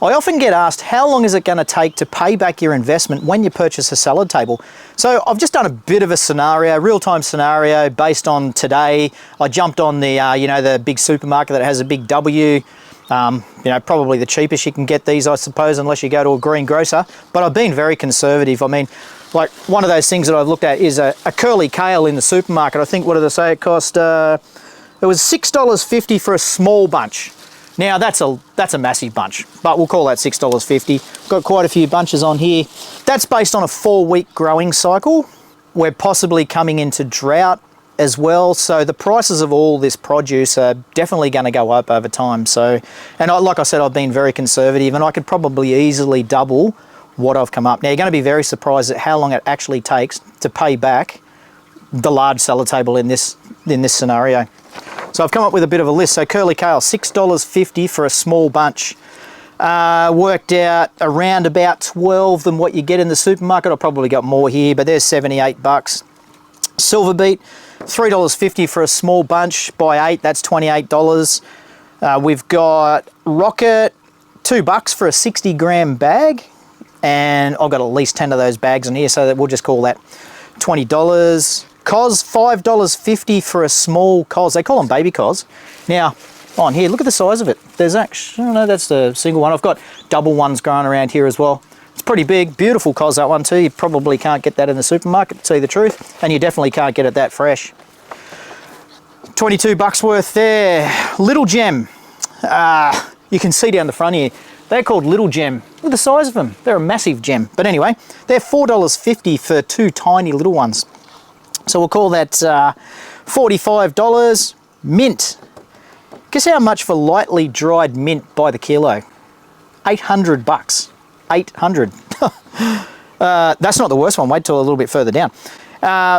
I often get asked, how long is it going to take to pay back your investment when you purchase a salad table? So I've just done a bit of a scenario, real-time scenario based on today. I jumped on the, you know, the big supermarket that has a big W. You know, probably the cheapest you can get these, I suppose, unless you go to a greengrocer. But I've been very conservative. I mean, like one of those things that I've looked at is a curly kale in the supermarket. I think, what did I say? It cost, it was $6.50 for a small bunch. Now that's a massive bunch, but we'll call that $6.50. Got quite a few bunches on here. That's based on a 4-week growing cycle. We're possibly coming into drought as well, so the prices of all this produce are definitely going to go up over time. So, and like I said, I've been very conservative, and I could probably easily double what I've come up. Now you're going to be very surprised at how long it actually takes to pay back the large salad table in this scenario. So I've come up with a bit of a list. So curly kale, $6.50 for a small bunch. Worked out around about 12 than what you get in the supermarket. I've probably got more here, but there's 78 bucks. Silver beet, $3.50 for a small bunch. By 8, that's $28. We've got rocket, $2 for a 60-gram bag. And I've got at least 10 of those bags in here, so that we'll just call that $20. Cos, $5.50 for a small cos. They call them baby cos. Now, on here, look at the size of it. There's actually, no, that's the single one. I've got double ones growing around here as well. It's pretty big, beautiful cos, that one too. You probably can't get that in the supermarket, to tell you the truth, and you definitely can't get it that fresh. 22 bucks worth there. Little Gem. You can see down the front here. They're called Little Gem. Look at the size of them. They're a massive gem. But anyway, they're $4.50 for 2 tiny little ones. So we'll call that $45. Mint. Guess how much for lightly dried mint by the kilo? 800 bucks. 800. That's not the worst one. Wait till a little bit further down.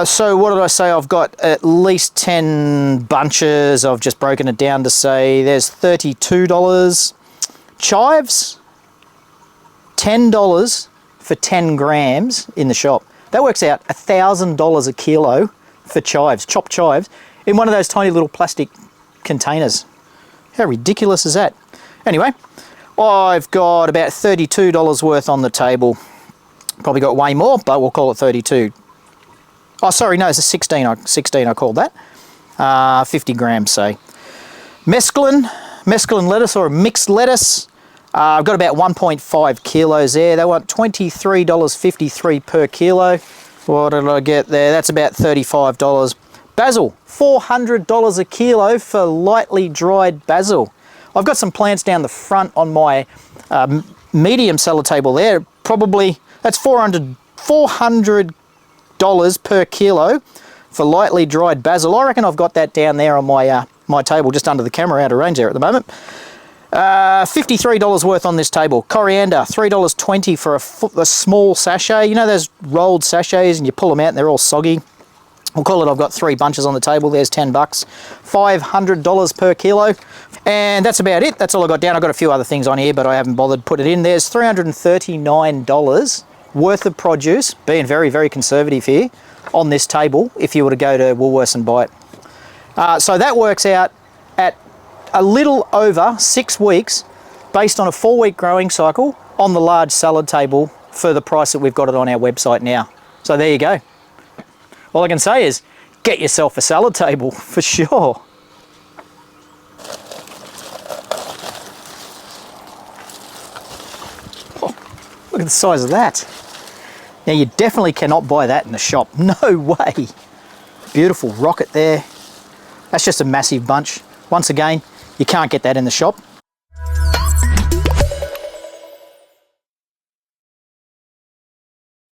So what did I say? I've got at least 10 bunches. I've just broken it down to say there's $32. Chives, $10 for 10 grams in the shop. That works out $1,000 a kilo for chives, chopped chives, in one of those tiny little plastic containers. How ridiculous is that? Anyway, I've got about $32 worth on the table. Probably got way more, but we'll call it 32. Oh, sorry, no, it's a 16 I called that. 50 grams, say. Mesclun lettuce or a mixed lettuce. I've got about 1.5 kilos there. They want $23.53 per kilo. What did I get there? That's about $35. Basil, $400 a kilo for lightly dried basil. I've got some plants down the front on my medium salad table there. Probably, that's $400 per kilo for lightly dried basil. I reckon I've got that down there on my my table, just under the camera, out of range there at the moment. $53 worth on this table. Coriander, $3.20 for a small sachet. You know those rolled sachets and you pull them out and they're all soggy? We'll call it, I've got 3 bunches on the table. There's 10 bucks. $500 per kilo. And that's about it. That's all I got down. I've got a few other things on here, but I haven't bothered to put it in. There's $339 worth of produce, being very, very conservative here, on this table if you were to go to Woolworths and buy it. So that works out at a little over 6 weeks based on a 4-week growing cycle on the large salad table for the price that we've got it on our website now. So there you go. All I can say is get yourself a salad table for sure. Oh, look at the size of that. Now you definitely cannot buy that in the shop. No way. Beautiful rocket there. That's just a massive bunch. Once again, you can't get that in the shop.